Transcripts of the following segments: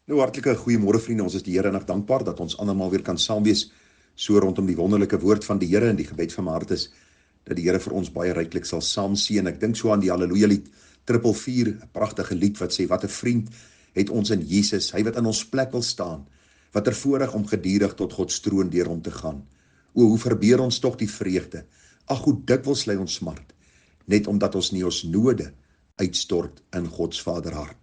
Nou hartlike goeiemôre vriende, ons is die Here en ek dankbaar dat ons almal weer kan saam wees so rondom die wonderlike woord van die Here en die gebed van my hart is dat die Here vir ons baie ryklik sal saam seën. Ek dink so aan die Halleluja lied 444, 'n pragtige lied wat sê wat 'n vriend het ons in Jesus, hy wat in ons plek wil staan. Wat 'n voorreg om gedurig tot God se troon deur hom te gaan. O, hoe verbeur ons tog die vreugde. Ag, hoe dikwels lê ons smart, net omdat ons nie ons node uitstort in God se Vaderhart.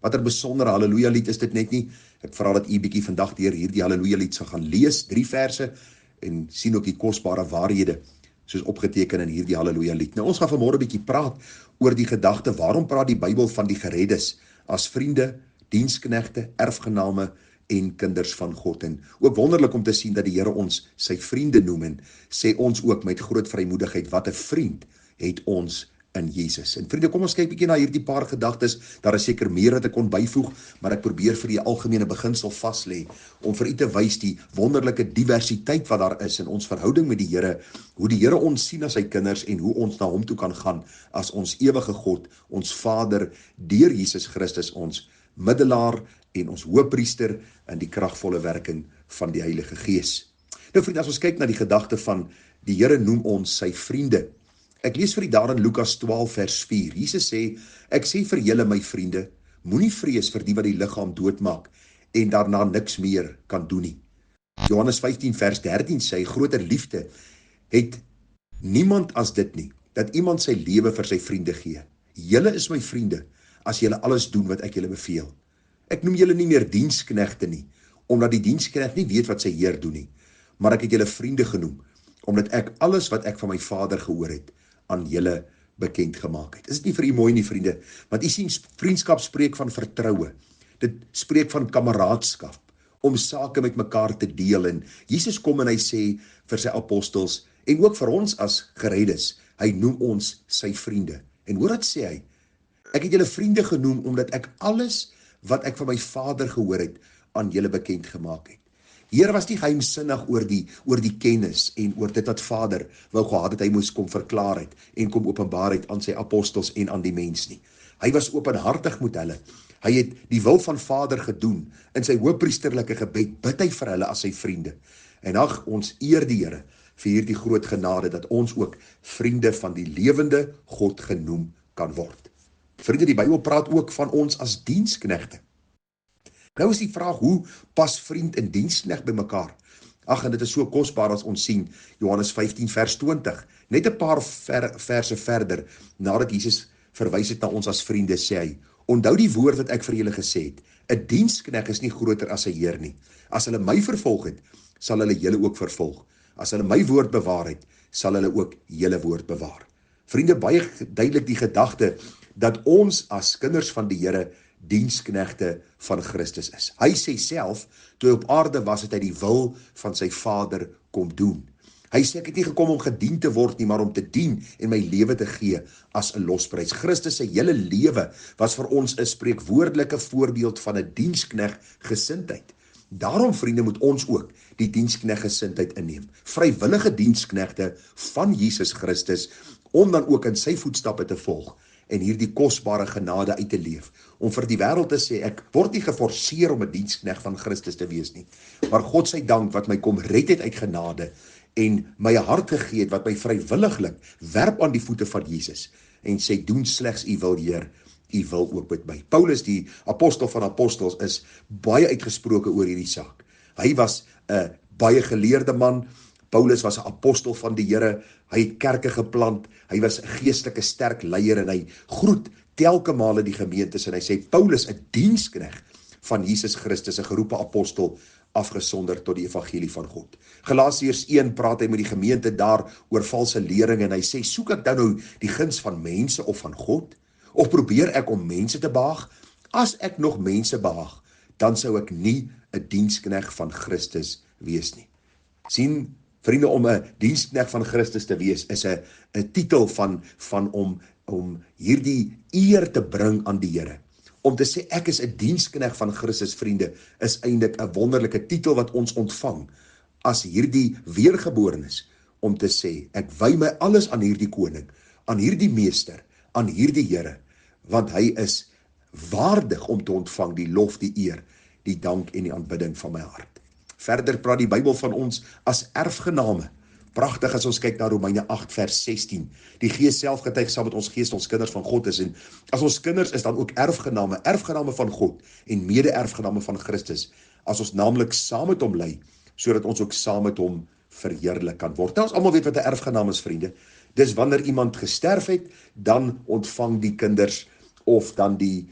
Wat 'n besondere Halleluja lied is dit net nie. Ek vra dat u bietjie vandag deur hierdie Halleluja lied sal gaan lees, 3 verse en sien ook die kosbare waarhede soos opgeteken in hierdie Halleluja lied. Nou ons gaan vanmôre 'n bietjie praat oor die gedagte, waarom praat die Bybel van die gereddes as vriende, diensknegte, erfgename en kinders van God. En ook wonderlik om te sien dat die Here ons sy vriende noem en sê ons ook met groot vrymoedigheid, wat 'n vriend het ons in Jesus. En vriende, kom ons kyk bietjie na hierdie paar gedagtes. Daar is seker meer wat ek kon byvoeg, maar ek probeer vir die algemene beginsel vas lê om vir u te wys die wonderlike diversiteit wat daar is in ons verhouding met die Here, hoe die Here ons sien as sy kinders en hoe ons na hom toe kan gaan as ons ewige God, ons Vader, deur Jesus Christus, ons middelaar en ons hoëpriester in die kragvolle werking van die Heilige Gees. Nou vriende, as ons kyk na die gedagte van die Here noem ons sy vriende. Ek lees vir u daar in Lukas 12 vers 4. Jesus sê, ek sê vir julle my vriende, moenie vrees vir die wat die liggaam doodmaak en daarna niks meer kan doen nie. Johannes 15 vers 13 sê, groter liefde het niemand as dit nie, dat iemand sy lewe vir sy vriende gee. Julle is my vriende, as julle alles doen wat ek julle beveel. Ek noem julle nie meer diensknegte nie, omdat die diensknegt nie weet wat sy heer doen nie, maar ek het julle vriende genoem, omdat ek alles wat ek van my Vader gehoor het, aan julle bekend gemaak het. Is dit nie vir u mooi nie, vriende? Want u sien, vriendskap spreek van vertroue. Dit spreek van kameraadskap, om sake met mekaar te deel. En Jesus kom en hy sê vir sy apostels, en ook vir ons as gereddes, hy noem ons sy vriende. En hoor wat sê hy? Ek het julle vriende genoem, omdat ek alles wat ek van my Vader gehoor het, aan julle bekend gemaak het. Here was nie geheimsinnig oor die kennis en oor dit wat Vader wou gehad het, hy moes kom verklaar het en kom openbaar het aan sy apostels en aan die mens nie. Hy was openhartig met hulle. Hy het die wil van Vader gedoen. In sy hoëpriesterlike gebed bid hy vir hulle as sy vriende. En ag, ons eer die Here vir hierdie groot genade dat ons ook vriende van die lewende God genoem kan word. Vriende, die Bybel praat ook van ons as diensknegte. Nou is die vraag, hoe pas vriend en diensknegt by mekaar? Ag, en dit is so kosbaar as ons sien, Johannes 15 vers 20, net 'n paar verse verder, nadat Jesus verwys het na ons as vriende, sê hy, onthou die woord wat ek vir julle gesê het, 'n diensknegt is nie groter as sy heer nie. As hulle my vervolg het, sal hulle julle ook vervolg. As hulle my woord bewaar het, sal hulle ook julle woord bewaar. Vriende, baie duidelik die gedagte, dat ons as kinders van die Here diensknegte van Christus is. Hy sê self, toe hy op aarde was, het hy die wil van sy Vader kom doen. Hy sê, ek het nie gekom om gedien te word nie, maar om te dien en my lewe te gee as 'n losprys. Christus se hele lewe was vir ons 'n spreekwoordelike voorbeeld van 'n diensknegt gesindheid. Daarom, vriende, moet ons ook die diensknegt gesindheid inneem. Vrywillige diensknegte van Jesus Christus, om dan ook in sy voetstappe te volg en hierdie kosbare genade uit te leef, om vir die wêreld te sê, ek word nie geforseer om 'n diensknegt van Christus te wees nie, maar God sy dank wat my kom red het uit genade, en my 'n hart gegee het, wat my vrywilliglik werp aan die voete van Jesus, en sê, doen slegs u wil, Heer, u wil ook met my. Paulus, die apostel van apostels, is baie uitgesproke oor hierdie saak. Hy was 'n baie geleerde man. Paulus was 'n apostel van die Here, hy het kerke geplant, hy was 'n geestelike sterk leier en hy groet telke male die gemeentes en hy sê, Paulus, 'n diensknegt van Jesus Christus, 'n geroepe apostel, afgesonder tot die evangelie van God. Galasiërs 1 praat hy met die gemeente daar oor valse lering en hy sê, soek ek dan nou die guns van mense of van God? Of probeer ek om mense te behaag? As ek nog mense behaag, dan sou ek nie 'n diensknegt van Christus wees nie. Sien, vriende, om 'n diensknegt van Christus te wees, is 'n titel van om hierdie eer te bring aan die Here. Om te sê, ek is 'n diensknegt van Christus, vriende, is eintlik 'n wonderlike titel wat ons ontvang, as hierdie weergeborenes, om te sê, ek wy my alles aan hierdie koning, aan hierdie meester, aan hierdie Here, want hy is waardig om te ontvang die lof, die eer die dank en die aanbidding van my hart. Verder praat die Bybel van ons as erfgename. Pragtig as ons kyk na Romeine 8 vers 16. Die Gees self getuig saam met ons gees ons kinders van God is, en as ons kinders is dan ook erfgename van God en mede-erfgename van Christus, as ons naamlik saam met hom lei, sodat ons ook saam met hom verheerlik kan word. Nou, ons almal weet wat 'n erfgenaam is, vriende. Dis wanneer iemand gesterf het, dan ontvang die kinders of dan die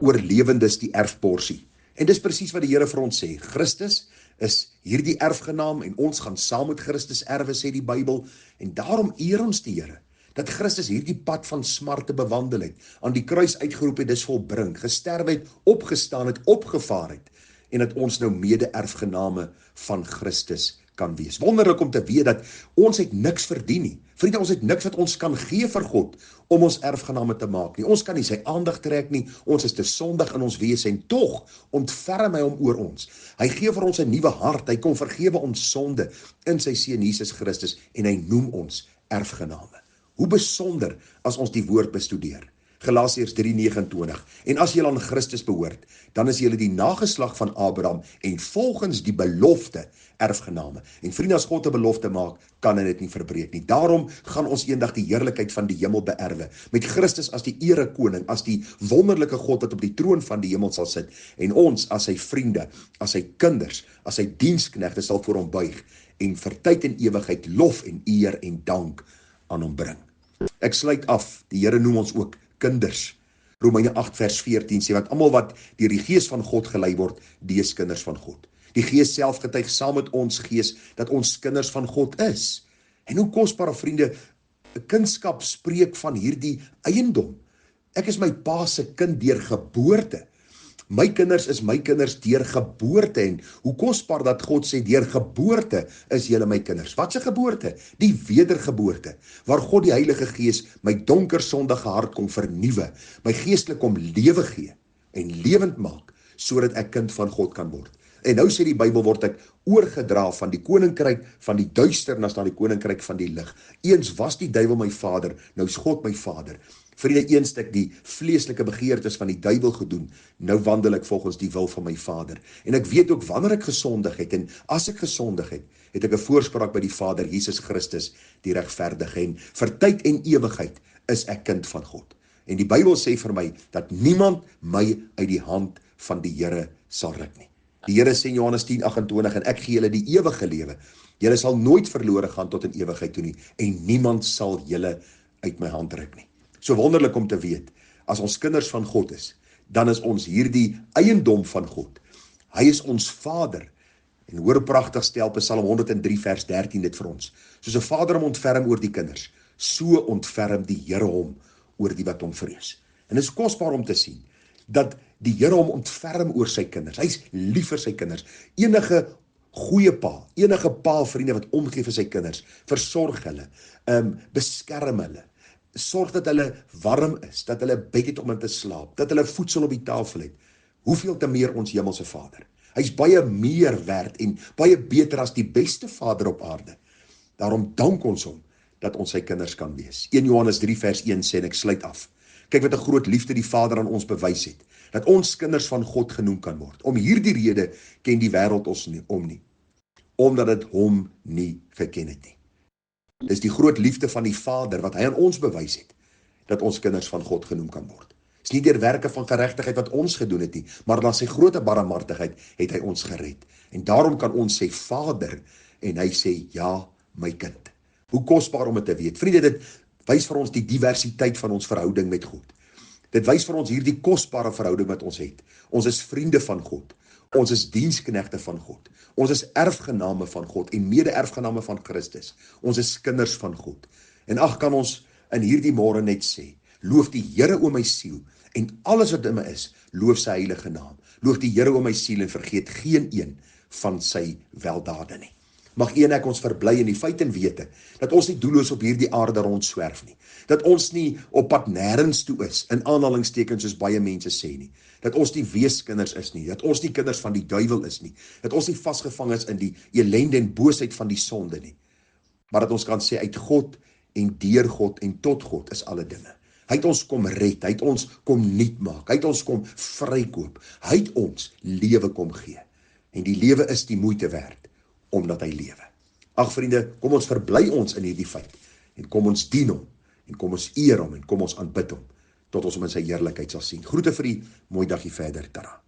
oorlewendes die erfporsie. En dis presies wat die Here vir ons sê. Christus is hierdie erfgenaam en ons gaan saam met Christus erwe, sê die Bybel. En daarom eer ons die Here dat Christus hierdie pad van smarte bewandel het, aan die kruis uitgeroep het, dis volbring, gesterf het, opgestaan het, opgevaar het, en dat ons nou mede-erfgename van Christus kan wees. Wonderlik om te weet dat ons het niks verdien nie. Vriende, ons het niks wat ons kan gee vir God om ons erfgename te maak nie. Ons kan nie sy aandag trek nie, ons is te sondig in ons wese, en tog ontferm hy hom oor ons. Hy gee vir ons 'n nuwe hart, hy kom vergewe ons sonde in sy seun Jesus Christus, en hy noem ons erfgename. Hoe besonder as ons die woord bestudeer. Galasiërs 3:29. En as julle aan Christus behoort, dan is julle die nageslag van Abraham en volgens die belofte erfgename. En vriende, as God 'n belofte maak, kan hy dit nie verbreek nie. Daarom gaan ons eendag die heerlikheid van die hemel beerwe, met Christus as die erekoning, as die wonderlike God wat op die troon van die hemel sal sit, en ons as sy vriende, as sy kinders, as sy diensknegte sal voor hom buig, en vir tyd en ewigheid lof en eer en dank aan hom bring. Ek sluit af, die Here noem ons ook kinders. Romeine 8 vers 14 sê, want almal wat deur die Gees van God gelei word, die is kinders van God. Die Gees self getuig saam met ons gees, dat ons kinders van God is. En hoe kosbare vriende, 'n kindskap spreek van hierdie eiendom. Ek is my pa se kind deur geboorte. My kinders is my kinders deur geboorte, en hoe kosbaar dat God sê, deur geboorte is julle my kinders. Wat se geboorte? Die wedergeboorte, waar God die Heilige Gees my donker sondige hart kom vernuwe, my geestelik kom lewe gee, en lewend maak, sodat ek kind van God kan word. En nou sê die Bybel, word ek oorgedra van die koninkryk van die duisternis na die koninkryk van die lig. Eens was die duiwel my vader, nou is God my vader. Vriende, eens het ek die vleeslike begeertes van die duiwel gedoen, nou wandel ek volgens die wil van my Vader. En ek weet ook wanneer ek gesondig het, en as ek gesondig het, het ek 'n voorspraak by die Vader, Jesus Christus, die regverdige, en vir tyd en ewigheid is ek kind van God. En die Bybel sê vir my, dat niemand my uit die hand van die Here sal ruk nie. Die Here sê in Johannes 10:28, en ek gee julle die ewige lewe. Julle sal nooit verlore gaan tot in ewigheid toe nie, en niemand sal julle uit my hand ruk nie. So wonderlik om te weet, as ons kinders van God is, dan is ons hierdie eiendom van God. Hy is ons Vader. En hoor pragtig stel Psalm 103 vers 13 dit vir ons. Soos 'n vader hom ontferm oor die kinders, so ontferm die Here hom oor die wat hom vrees. En dit is kosbaar om te sien, dat die Here hom ontferm oor sy kinders. Hy is lief vir sy kinders. Enige goeie pa, enige pa, vriende, wat omgee vir sy kinders, versorg hulle, beskerm hulle, sorg dat hulle warm is, dat hulle bed het om in te slaap, dat hulle voedsel op die tafel het. Hoeveel te meer ons hemelse Vader. Hy is baie meer werd en baie beter as die beste Vader op aarde. Daarom dank ons hom dat ons sy kinders kan wees. 1 Johannes 3 vers 1 sê, en ek sluit af. Kyk wat 'n groot liefde die Vader aan ons bewys het, dat ons kinders van God genoem kan word. Om hierdie rede ken die wêreld ons nie, omdat dit hom nie geken het nie. Dis die groot liefde van die Vader wat hy aan ons bewys het, dat ons kinders van God genoem kan word. Dis nie deur werke van geregtigheid wat ons gedoen het nie, maar na sy groot barmhartigheid het hy ons gered. En daarom kan ons sê Vader, en hy sê ja, my kind. Hoe kosbaar om dit te weet. Vriende, dit wys vir ons die diversiteit van ons verhouding met God. Dit wys vir ons hierdie kosbare verhouding wat ons het. Ons is vriende van God. Ons is diensknegte van God. Ons is erfgename van God en mede-erfgename van Christus. Ons is kinders van God. En ag, kan ons in hierdie môre net sê, loof die Here o my siel en alles wat in my is, loof sy heilige naam. Loof die Here o my siel en vergeet geen een van sy weldade nie. Mag U en ek ons verbly in die feit en wete, dat ons nie doelloos op hierdie aarde rondswerf nie. Dat ons nie op pad nêrens toe is, in aanhalingstekens soos baie mense sê nie. Dat ons nie weeskinders is nie, dat ons nie kinders van die duiwel is nie, dat ons nie vasgevang is in die elende en boosheid van die sonde nie. Maar dat ons kan sê, uit God en deur God en tot God is alle dinge. Hy het ons kom red, hy het ons kom nuut maak, hy het ons kom vrykoop, hy het ons lewe kom gee. En die lewe is die moeite werd, omdat hy lewe. Ag vriende, kom ons verbly ons in hierdie feit, en kom ons dien hom, en kom ons eer hom, en kom ons aanbid hom, tot ons hom in sy heerlikheid sal sien. Groete vir u, mooi dagie verder, tada.